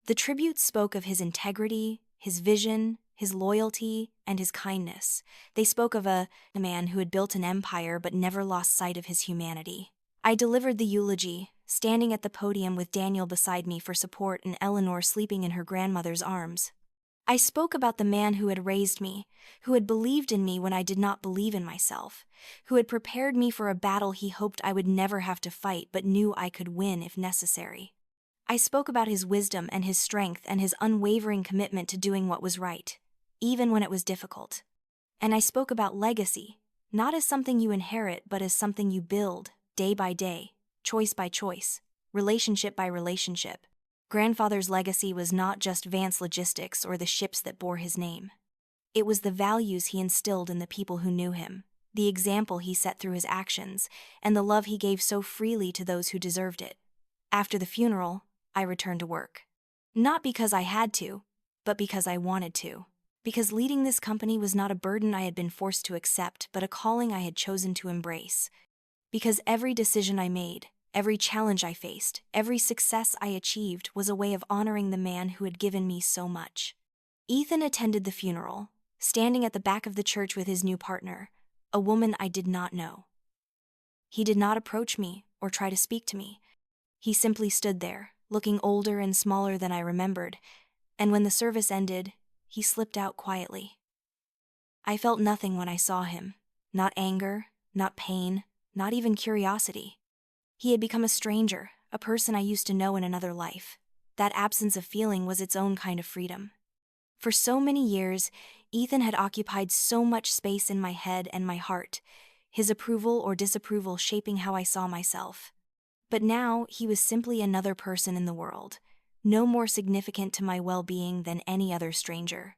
The tributes spoke of his integrity, his vision, his loyalty, and his kindness. They spoke of a man who had built an empire but never lost sight of his humanity. I delivered the eulogy, standing at the podium with Daniel beside me for support and Eleanor sleeping in her grandmother's arms. I spoke about the man who had raised me, who had believed in me when I did not believe in myself, who had prepared me for a battle he hoped I would never have to fight but knew I could win if necessary. I spoke about his wisdom and his strength and his unwavering commitment to doing what was right, even when it was difficult. And I spoke about legacy, not as something you inherit but as something you build, day by day, choice by choice, relationship by relationship. Grandfather's legacy was not just Vance Logistics or the ships that bore his name. It was the values he instilled in the people who knew him, the example he set through his actions, and the love he gave so freely to those who deserved it. After the funeral, I returned to work. Not because I had to, but because I wanted to. Because leading this company was not a burden I had been forced to accept, but a calling I had chosen to embrace. Because every decision I made, every challenge I faced, every success I achieved was a way of honoring the man who had given me so much. Ethan attended the funeral, standing at the back of the church with his new partner, a woman I did not know. He did not approach me or try to speak to me. He simply stood there, looking older and smaller than I remembered, and when the service ended, he slipped out quietly. I felt nothing when I saw him, not anger, not pain, not even curiosity. He had become a stranger, a person I used to know in another life. That absence of feeling was its own kind of freedom. For so many years, Ethan had occupied so much space in my head and my heart, his approval or disapproval shaping how I saw myself. But now he was simply another person in the world, no more significant to my well-being than any other stranger.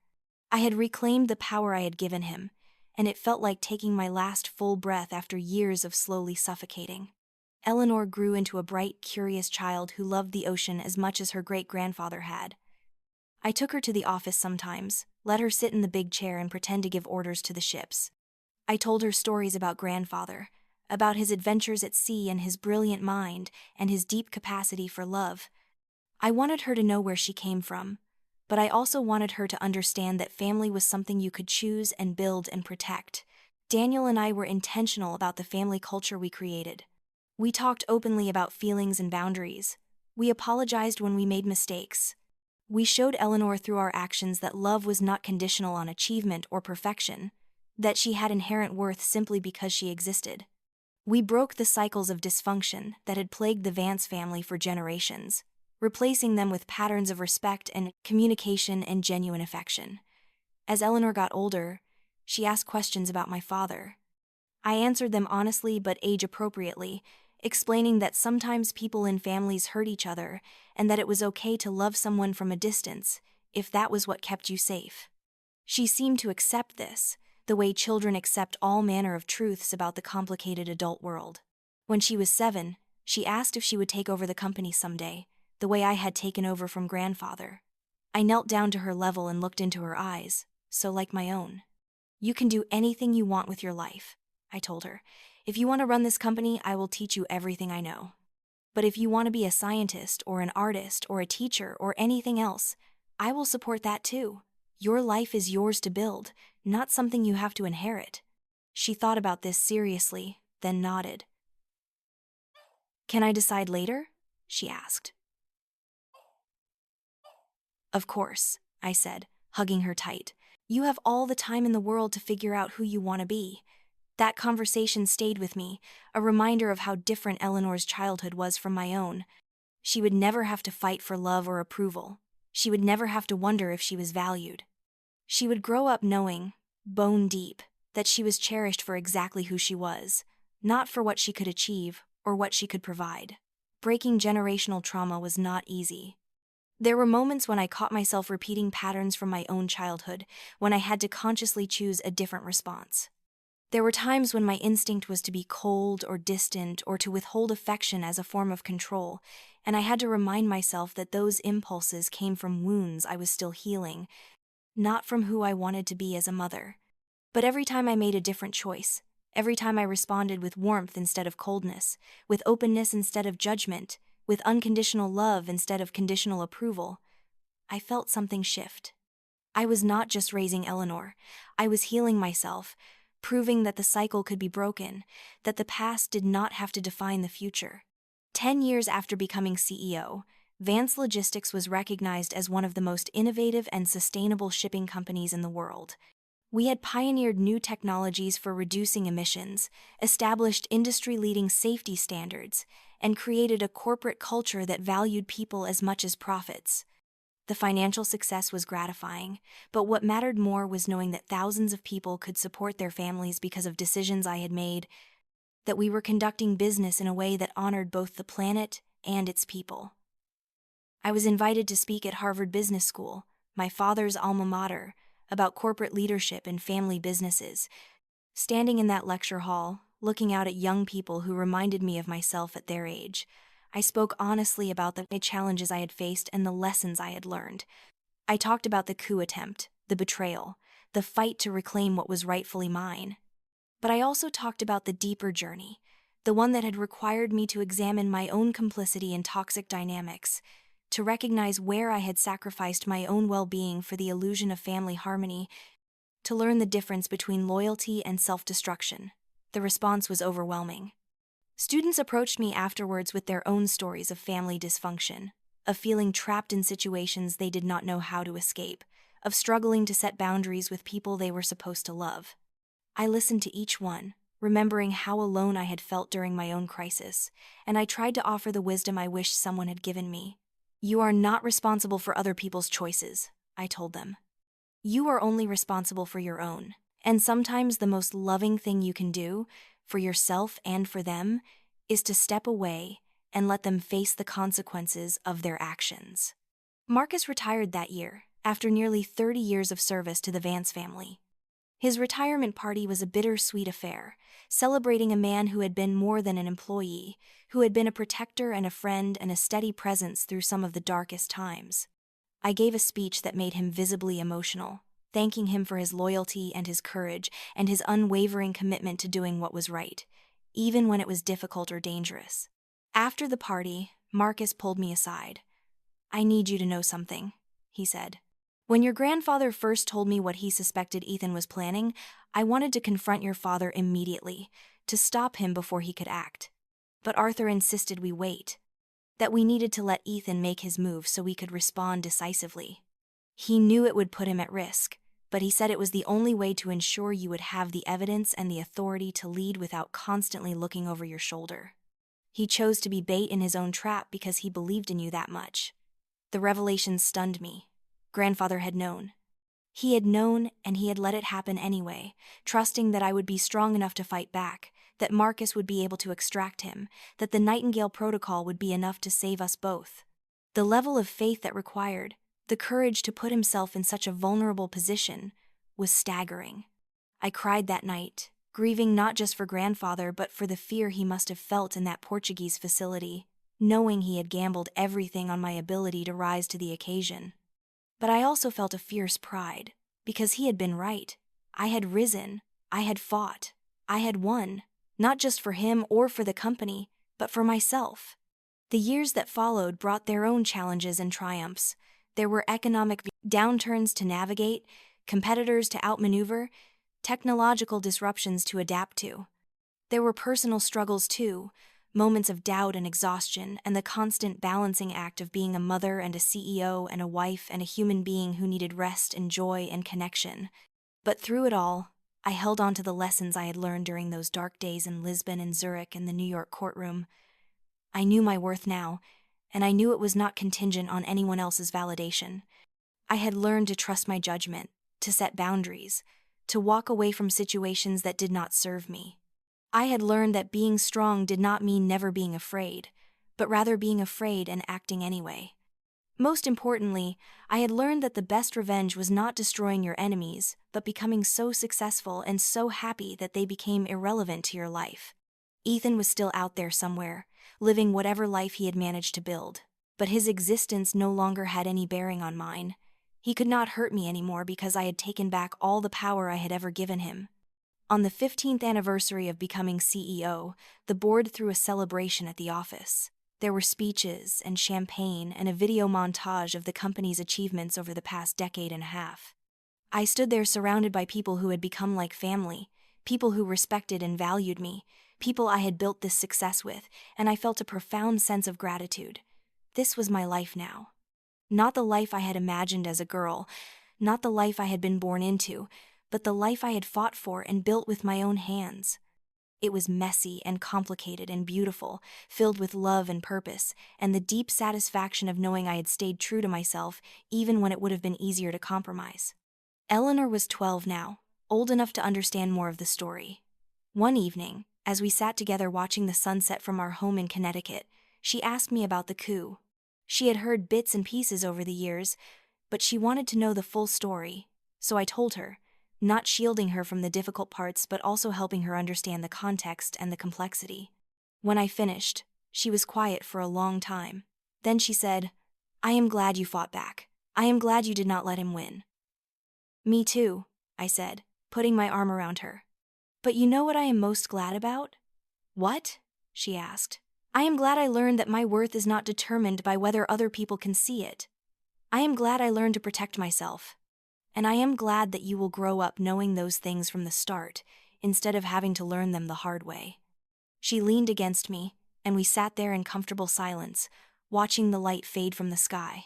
I had reclaimed the power I had given him, and it felt like taking my last full breath after years of slowly suffocating. Eleanor grew into a bright, curious child who loved the ocean as much as her great-grandfather had. I took her to the office sometimes, let her sit in the big chair and pretend to give orders to the ships. I told her stories about grandfather, about his adventures at sea and his brilliant mind and his deep capacity for love. I wanted her to know where she came from, but I also wanted her to understand that family was something you could choose and build and protect. Daniel and I were intentional about the family culture we created. We talked openly about feelings and boundaries. We apologized when we made mistakes. We showed Eleanor through our actions that love was not conditional on achievement or perfection, that she had inherent worth simply because she existed. We broke the cycles of dysfunction that had plagued the Vance family for generations, replacing them with patterns of respect and communication and genuine affection. As Eleanor got older, she asked questions about my father. I answered them honestly but age-appropriately, explaining that sometimes people in families hurt each other and that it was okay to love someone from a distance if that was what kept you safe. She seemed to accept this, the way children accept all manner of truths about the complicated adult world. When she was 7, she asked if she would take over the company someday, the way I had taken over from grandfather. I knelt down to her level and looked into her eyes, so like my own. "You can do anything you want with your life," I told her. "If you want to run this company, I will teach you everything I know. But if you want to be a scientist or an artist or a teacher or anything else, I will support that too. Your life is yours to build, not something you have to inherit." She thought about this seriously, then nodded. "Can I decide later?" she asked. "Of course," I said, hugging her tight. "You have all the time in the world to figure out who you want to be." That conversation stayed with me, a reminder of how different Eleanor's childhood was from my own. She would never have to fight for love or approval. She would never have to wonder if she was valued. She would grow up knowing, bone deep, that she was cherished for exactly who she was, not for what she could achieve or what she could provide. Breaking generational trauma was not easy. There were moments when I caught myself repeating patterns from my own childhood, when I had to consciously choose a different response. There were times when my instinct was to be cold or distant or to withhold affection as a form of control, and I had to remind myself that those impulses came from wounds I was still healing, not from who I wanted to be as a mother. But every time I made a different choice, every time I responded with warmth instead of coldness, with openness instead of judgment, with unconditional love instead of conditional approval, I felt something shift. I was not just raising Eleanor, I was healing myself, proving that the cycle could be broken, that the past did not have to define the future. 10 years after becoming CEO, Vance Logistics was recognized as one of the most innovative and sustainable shipping companies in the world. We had pioneered new technologies for reducing emissions, established industry-leading safety standards, and created a corporate culture that valued people as much as profits. The financial success was gratifying, but what mattered more was knowing that thousands of people could support their families because of decisions I had made, that we were conducting business in a way that honored both the planet and its people. I was invited to speak at Harvard Business School, my father's alma mater, about corporate leadership and family businesses. Standing in that lecture hall, looking out at young people who reminded me of myself at their age, I spoke honestly about the challenges I had faced and the lessons I had learned. I talked about the coup attempt, the betrayal, the fight to reclaim what was rightfully mine. But I also talked about the deeper journey, the one that had required me to examine my own complicity in toxic dynamics, to recognize where I had sacrificed my own well-being for the illusion of family harmony, to learn the difference between loyalty and self-destruction. The response was overwhelming. Students approached me afterwards with their own stories of family dysfunction, of feeling trapped in situations they did not know how to escape, of struggling to set boundaries with people they were supposed to love. I listened to each one, remembering how alone I had felt during my own crisis, and I tried to offer the wisdom I wished someone had given me. "You are not responsible for other people's choices," I told them. "You are only responsible for your own, and sometimes the most loving thing you can do, for yourself and for them, is to step away and let them face the consequences of their actions." Marcus retired that year, after nearly 30 years of service to the Vance family. His retirement party was a bittersweet affair, celebrating a man who had been more than an employee, who had been a protector and a friend and a steady presence through some of the darkest times. I gave a speech that made him visibly emotional, thanking him for his loyalty and his courage and his unwavering commitment to doing what was right, even when it was difficult or dangerous. After the party, Marcus pulled me aside. "I need you to know something," he said. "When your grandfather first told me what he suspected Ethan was planning, I wanted to confront your father immediately, to stop him before he could act. But Arthur insisted we wait, that we needed to let Ethan make his move so we could respond decisively. He knew it would put him at risk, but he said it was the only way to ensure you would have the evidence and the authority to lead without constantly looking over your shoulder. He chose to be bait in his own trap because he believed in you that much." The revelation stunned me. Grandfather had known. He had known, and he had let it happen anyway, trusting that I would be strong enough to fight back, that Marcus would be able to extract him, that the Nightingale Protocol would be enough to save us both. The level of faith that required, the courage to put himself in such a vulnerable position, was staggering. I cried that night, grieving not just for grandfather but for the fear he must have felt in that Portuguese facility, knowing he had gambled everything on my ability to rise to the occasion. But I also felt a fierce pride, because he had been right. I had risen, I had fought, I had won, not just for him or for the company, but for myself. The years that followed brought their own challenges and triumphs. There were economic downturns to navigate, competitors to outmaneuver, technological disruptions to adapt to. There were personal struggles too, moments of doubt and exhaustion, and the constant balancing act of being a mother and a CEO and a wife and a human being who needed rest and joy and connection. But through it all, I held on to the lessons I had learned during those dark days in Lisbon and Zurich and the New York courtroom. I knew my worth now, and I knew it was not contingent on anyone else's validation. I had learned to trust my judgment, to set boundaries, to walk away from situations that did not serve me. I had learned that being strong did not mean never being afraid, but rather being afraid and acting anyway. Most importantly, I had learned that the best revenge was not destroying your enemies, but becoming so successful and so happy that they became irrelevant to your life. Ethan was still out there somewhere, living whatever life he had managed to build, but his existence no longer had any bearing on mine. He could not hurt me anymore because I had taken back all the power I had ever given him. On the 15th anniversary of becoming CEO, the board threw a celebration at the office. There were speeches and champagne and a video montage of the company's achievements over the past decade and a half. I stood there surrounded by people who had become like family, people who respected and valued me, people I had built this success with, and I felt a profound sense of gratitude. This was my life now. Not the life I had imagined as a girl, not the life I had been born into, but the life I had fought for and built with my own hands. It was messy and complicated and beautiful, filled with love and purpose, and the deep satisfaction of knowing I had stayed true to myself, even when it would have been easier to compromise. Eleanor was 12 now, old enough to understand more of the story. One evening, as we sat together watching the sunset from our home in Connecticut, she asked me about the coup. She had heard bits and pieces over the years, but she wanted to know the full story, so I told her, not shielding her from the difficult parts but also helping her understand the context and the complexity. When I finished, she was quiet for a long time. Then she said, "I am glad you fought back. I am glad you did not let him win." "Me too," I said, putting my arm around her. "But you know what I am most glad about?" "What?" she asked. "I am glad I learned that my worth is not determined by whether other people can see it. I am glad I learned to protect myself. And I am glad that you will grow up knowing those things from the start, instead of having to learn them the hard way." She leaned against me, and we sat there in comfortable silence, watching the light fade from the sky.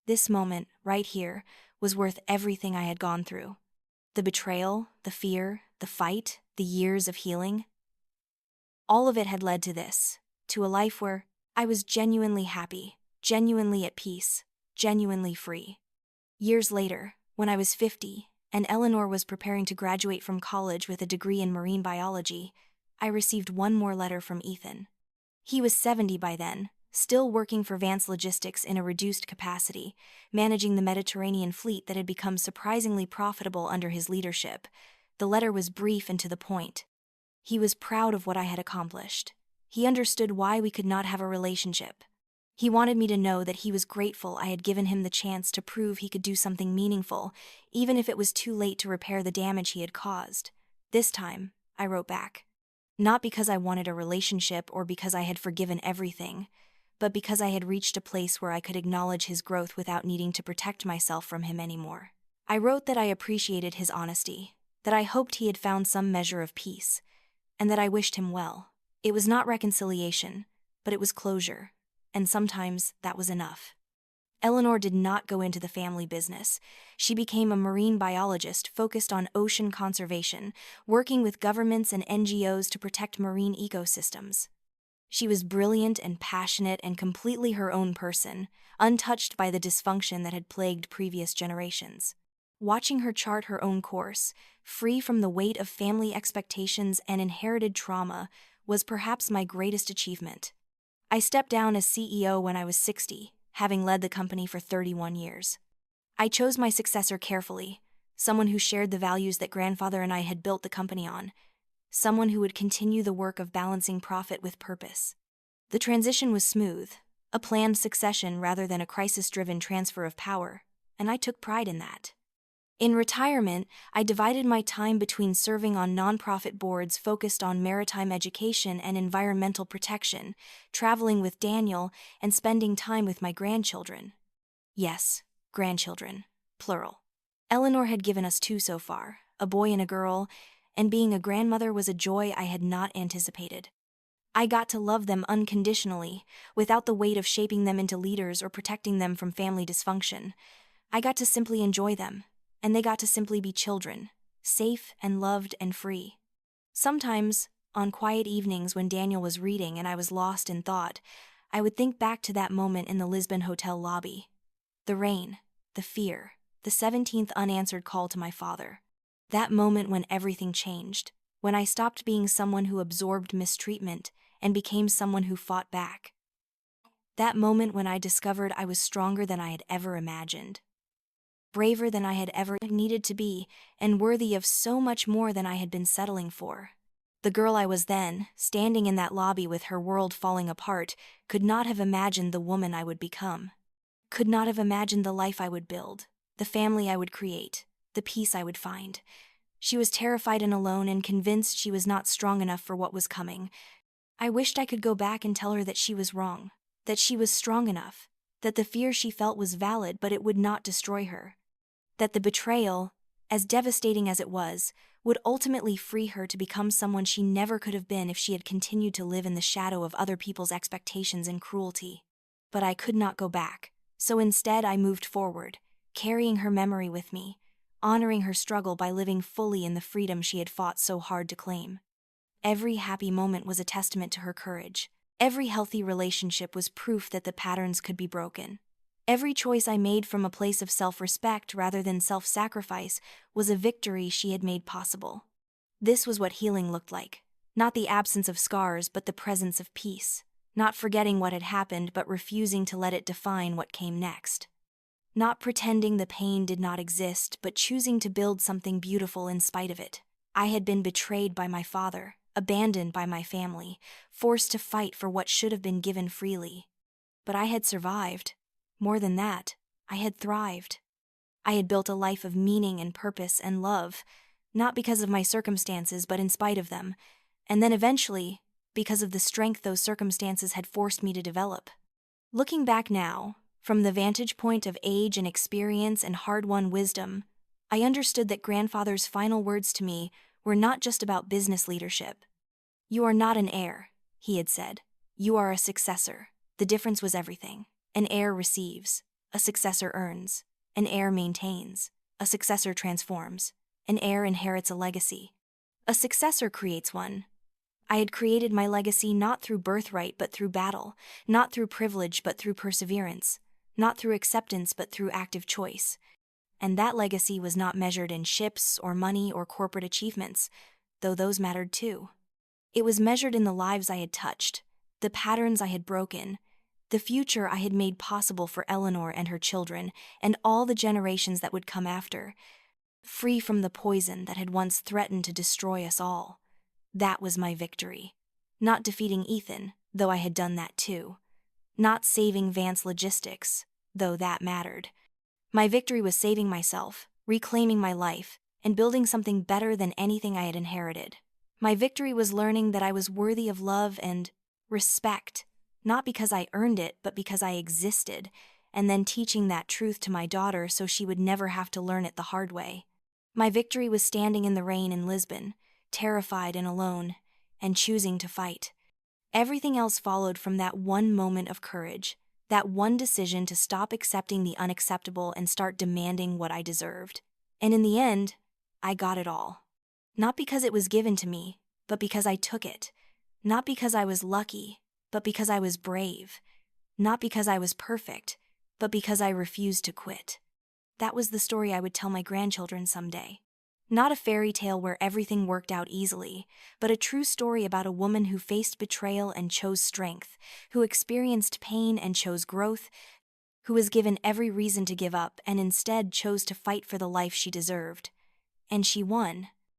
This moment, right here, was worth everything I had gone through. The betrayal, the fear, the fight, the years of healing. All of it had led to this, to a life where I was genuinely happy, genuinely at peace, genuinely free. Years later, when I was 50, and Eleanor was preparing to graduate from college with a degree in marine biology, I received one more letter from Ethan. He was 70 by then, still working for Vance Logistics in a reduced capacity, managing the Mediterranean fleet that had become surprisingly profitable under his leadership. The letter was brief and to the point. He was proud of what I had accomplished. He understood why we could not have a relationship. He wanted me to know that he was grateful I had given him the chance to prove he could do something meaningful, even if it was too late to repair the damage he had caused. This time, I wrote back. Not because I wanted a relationship or because I had forgiven everything, but because I had reached a place where I could acknowledge his growth without needing to protect myself from him anymore. I wrote that I appreciated his honesty, that I hoped he had found some measure of peace, and that I wished him well. It was not reconciliation, but it was closure. And sometimes that was enough. Eleanor did not go into the family business. She became a marine biologist focused on ocean conservation, working with governments and NGOs to protect marine ecosystems. She was brilliant and passionate and completely her own person, untouched by the dysfunction that had plagued previous generations. Watching her chart her own course, free from the weight of family expectations and inherited trauma, was perhaps my greatest achievement. I stepped down as CEO when I was 60, having led the company for 31 years. I chose my successor carefully, someone who shared the values that grandfather and I had built the company on, someone who would continue the work of balancing profit with purpose. The transition was smooth, a planned succession rather than a crisis-driven transfer of power, and I took pride in that. In retirement, I divided my time between serving on nonprofit boards focused on maritime education and environmental protection, traveling with Daniel, and spending time with my grandchildren. Yes, grandchildren, plural. Eleanor had given us 2 so far, a boy and a girl, and being a grandmother was a joy I had not anticipated. I got to love them unconditionally, without the weight of shaping them into leaders or protecting them from family dysfunction. I got to simply enjoy them. And they got to simply be children, safe and loved and free. Sometimes, on quiet evenings when Daniel was reading and I was lost in thought, I would think back to that moment in the Lisbon hotel lobby. The rain, the fear, the 17th unanswered call to my father. That moment when everything changed, when I stopped being someone who absorbed mistreatment and became someone who fought back. That moment when I discovered I was stronger than I had ever imagined. Braver than I had ever needed to be, and worthy of so much more than I had been settling for. The girl I was then, standing in that lobby with her world falling apart, could not have imagined the woman I would become. Could not have imagined the life I would build, the family I would create, the peace I would find. She was terrified and alone and convinced she was not strong enough for what was coming. I wished I could go back and tell her that she was wrong, that she was strong enough, that the fear she felt was valid but it would not destroy her. That the betrayal, as devastating as it was, would ultimately free her to become someone she never could have been if she had continued to live in the shadow of other people's expectations and cruelty. But I could not go back, so instead I moved forward, carrying her memory with me, honoring her struggle by living fully in the freedom she had fought so hard to claim. Every happy moment was a testament to her courage. Every healthy relationship was proof that the patterns could be broken. Every choice I made from a place of self-respect rather than self-sacrifice was a victory she had made possible. This was what healing looked like. Not the absence of scars, but the presence of peace. Not forgetting what had happened, but refusing to let it define what came next. Not pretending the pain did not exist, but choosing to build something beautiful in spite of it. I had been betrayed by my father, abandoned by my family, forced to fight for what should have been given freely. But I had survived. More than that, I had thrived. I had built a life of meaning and purpose and love, not because of my circumstances, but in spite of them, and then eventually, because of the strength those circumstances had forced me to develop. Looking back now, from the vantage point of age and experience and hard-won wisdom, I understood that grandfather's final words to me were not just about business leadership. "You are not an heir," he had said. "You are a successor." The difference was everything. An heir receives. A successor earns. An heir maintains. A successor transforms. An heir inherits a legacy. A successor creates one. I had created my legacy not through birthright but through battle, not through privilege but through perseverance, not through acceptance but through active choice. And that legacy was not measured in ships or money or corporate achievements, though those mattered too. It was measured in the lives I had touched, the patterns I had broken, the future I had made possible for Eleanor and her children, and all the generations that would come after, free from the poison that had once threatened to destroy us all. That was my victory. Not defeating Ethan, though I had done that too. Not saving Vance Logistics, though that mattered. My victory was saving myself, reclaiming my life, and building something better than anything I had inherited. My victory was learning that I was worthy of love and respect, not because I earned it, but because I existed, and then teaching that truth to my daughter so she would never have to learn it the hard way. My victory was standing in the rain in Lisbon, terrified and alone, and choosing to fight. Everything else followed from that one moment of courage, that one decision to stop accepting the unacceptable and start demanding what I deserved. And in the end, I got it all. Not because it was given to me, but because I took it. Not because I was lucky, but because I was brave. Not because I was perfect, but because I refused to quit. That was the story I would tell my grandchildren someday. Not a fairy tale where everything worked out easily, but a true story about a woman who faced betrayal and chose strength, who experienced pain and chose growth, who was given every reason to give up and instead chose to fight for the life she deserved. And she won.